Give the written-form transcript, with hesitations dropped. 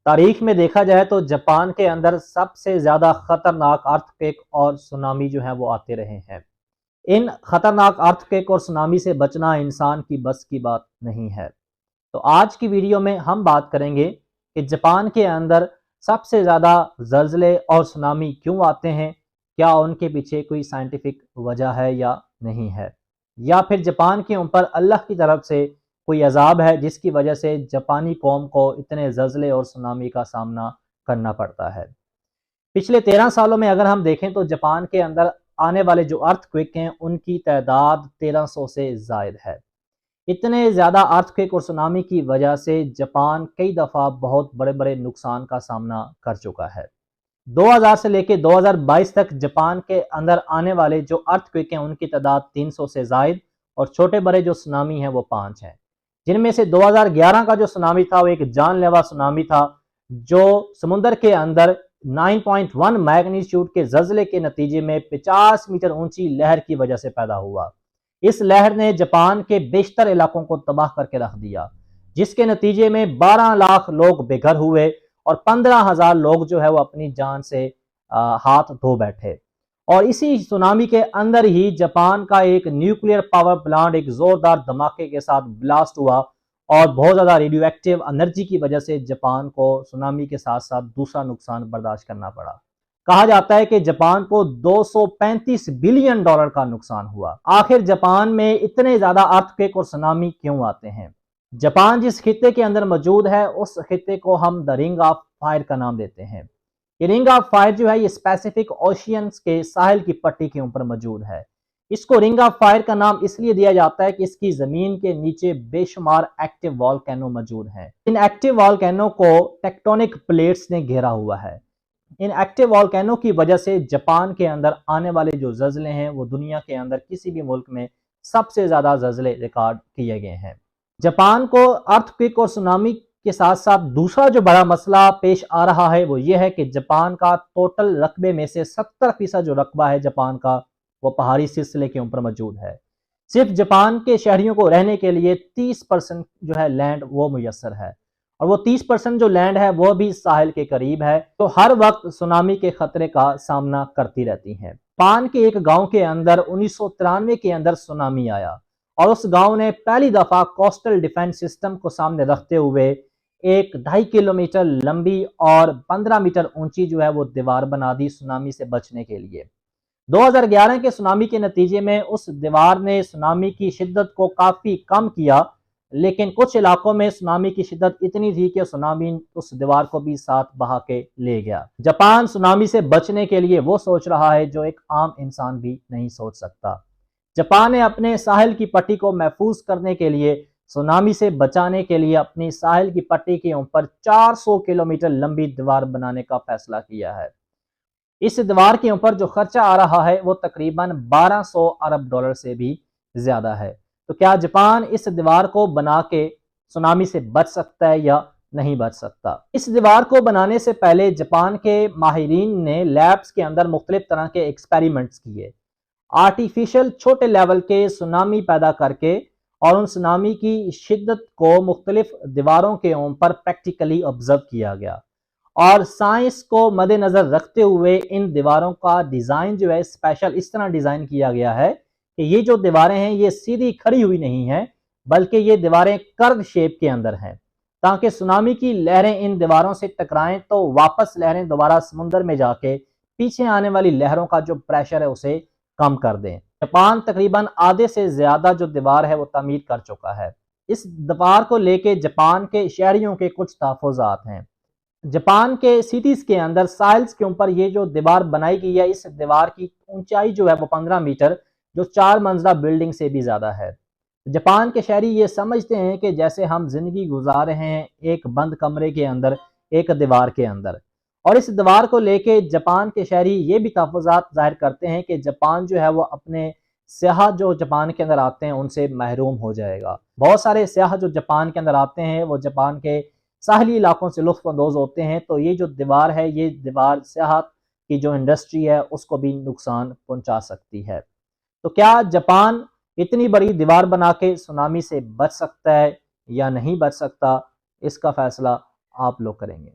तारीख में देखा जाए तो जापान के अंदर सबसे ज्यादा खतरनाक अर्थक्वेक और सुनामी जो है वो आते रहे हैं। इन खतरनाक अर्थक्वेक और सुनामी से बचना इंसान की बस की बात नहीं है। तो आज की वीडियो में हम बात करेंगे कि जापान के अंदर सबसे ज़्यादा ज़लज़ले और सुनामी क्यों आते हैं, क्या उनके पीछे कोई साइंटिफिक वजह है या नहीं है, या फिर जापान के ऊपर अल्लाह की तरफ से कोई अजाब है जिसकी वजह से जापानी कौम को इतने ज़लज़ले और सुनामी का सामना करना पड़ता है। पिछले 13 सालों में अगर हम देखें तो जापान के अंदर आने वाले जो अर्थक्वेक हैं उनकी तादाद 1300 से ज़ायद है। इतने ज़्यादा अर्थक्वेक और सुनामी की वजह से जापान कई दफ़ा बहुत बड़े बड़े नुकसान का सामना कर चुका है। 2000 से लेकर 2022 तक जापान के अंदर आने वाले जो अर्थक्वेक हैं उनकी तादाद 300 से ज़ायद और छोटे बड़े जो सुनामी हैं वो 5 हैं, जिनमें से 2011 का जो सुनामी था वो एक जानलेवा सुनामी था जो समुद्र के अंदर 9.1 मैग्नीट्यूड के ज़लज़ले के नतीजे में 50 मीटर ऊंची लहर की वजह से पैदा हुआ। इस लहर ने जापान के बेशतर इलाकों को तबाह करके रख दिया, जिसके नतीजे में 12 लाख लोग बेघर हुए और 15,000 लोग जो है वो अपनी जान से हाथ धो बैठे। और इसी सुनामी के अंदर ही जापान का एक न्यूक्लियर पावर प्लांट एक जोरदार धमाके के साथ ब्लास्ट हुआ और बहुत ज्यादा रेडियो एक्टिव एनर्जी की वजह से जापान को सुनामी के साथ साथ दूसरा नुकसान बर्दाश्त करना पड़ा। कहा जाता है कि जापान को 235 बिलियन डॉलर का नुकसान हुआ। आखिर जापान में इतने ज्यादा अर्थक्वेक और सुनामी क्यों आते हैं? जापान जिस खित्ते के अंदर मौजूद है उस खित्ते को हम द रिंग ऑफ फायर का नाम देते हैं। ये रिंग ऑफ फायर जो है ये पैसिफिक ओशियंस के साहिल की पट्टी के ऊपर मौजूद है। इसको रिंग ऑफ फायर का नाम इसलिए दिया जाता है कि इसकी जमीन के नीचे बेशुमार एक्टिव वॉल्केनो मौजूद हैं। इन एक्टिव वॉल्केनो को टेक्टोनिक प्लेट्स ने घेरा हुआ है। इन एक्टिव वॉल्केनो की वजह से जापान के अंदर आने वाले जो ज़लज़ले हैं वो दुनिया के अंदर किसी भी मुल्क में सबसे ज्यादा ज़लज़ले रिकॉर्ड किए गए हैं। जापान को अर्थक्वेक और सुनामी के साथ साथ दूसरा जो बड़ा मसला पेश आ रहा है वो ये है कि जापान का टोटल रकबे में से 70% जो रकबा है जापान का वो पहाड़ी सिलसिले के ऊपर मौजूद है। सिर्फ जापान के शहरियों को रहने के लिए 30% जो है लैंड वो मुयसर है और वो 30% जो लैंड है वो भी साहिल के करीब है, तो हर वक्त सुनामी के खतरे का सामना करती रहती है। जापान के एक गांव के अंदर 1993 के अंदर सुनामी आया और उस गांव ने पहली दफा कोस्टल डिफेंस सिस्टम को सामने रखते हुए एक 2.5 किलोमीटर लंबी और 15 मीटर ऊंची जो है वो दीवार बना दी सुनामी से बचने के लिए। 2011 के सुनामी के नतीजे में उस दीवार ने सुनामी की शिद्दत को काफी कम किया, लेकिन कुछ इलाकों में सुनामी की शिद्दत इतनी थी कि सुनामी उस दीवार को भी साथ बहा के ले गया। जापान सुनामी से बचने के लिए वो सोच रहा है जो एक आम इंसान भी नहीं सोच सकता। जापान ने अपने साहिल की पट्टी को महफूज करने के लिए, सुनामी से बचाने के लिए अपनी साहिल की पट्टी के ऊपर 400 किलोमीटर लंबी दीवार बनाने का फैसला किया है। इस दीवार के ऊपर जो खर्चा आ रहा है वो तकरीबन 1200 अरब डॉलर से भी ज्यादा है। तो क्या जापान इस दीवार को बना के सुनामी से बच सकता है या नहीं बच सकता? इस दीवार को बनाने से पहले जापान के माहिरीन ने लैब्स के अंदर मुख्तलिफ तरह के एक्सपेरिमेंट्स किए, आर्टिफिशियल छोटे लेवल के सुनामी पैदा करके और उन सुनामी की शिद्दत को मुख्तलिफ दीवारों के ऊपर प्रैक्टिकली ऑब्जर्व किया गया और साइंस को मद्देनजर रखते हुए इन दीवारों का डिजाइन जो है स्पेशल इस तरह डिजाइन किया गया है कि ये जो दीवारें हैं ये सीधी खड़ी हुई नहीं है, बल्कि ये दीवारें कर्व शेप के अंदर हैं, ताकि सुनामी की लहरें इन दीवारों से टकराएं तो वापस लहरें दोबारा समुद्र में जाके पीछे आने वाली लहरों का जो प्रेशर है उसे कम कर दें। जापान तकरीबन आधे से ज्यादा जो दीवार है वो तामीर कर चुका है। इस दीवार को लेके जापान के शहरियों के कुछ तहफ़्फ़ुज़ात हैं। जापान के सिटीज के अंदर साइल्स के ऊपर ये जो दीवार बनाई गई है, इस दीवार की ऊंचाई जो है वो 15 मीटर, जो 4 मंजिला बिल्डिंग से भी ज्यादा है। जापान के शहरी ये समझते हैं कि जैसे हम जिंदगी गुजार रहे हैं एक बंद कमरे के अंदर, एक दीवार के अंदर। और इस दीवार को लेके जापान के शहरी ये भी तहफ़्फ़ुज़ात जाहिर करते हैं कि जापान जो है वो अपने सयाह जो जापान के अंदर आते हैं उनसे महरूम हो जाएगा। बहुत सारे सयाह जो जापान के अंदर आते हैं वो जापान के साहली इलाकों से लुत्फ़ अंदोज़ होते हैं, तो ये जो दीवार है ये दीवार सयाहत की जो इंडस्ट्री है उसको भी नुकसान पहुंचा सकती है। तो क्या जापान इतनी बड़ी दीवार बना के सुनामी से बच सकता है या नहीं बच सकता, इसका फैसला आप लोग करेंगे।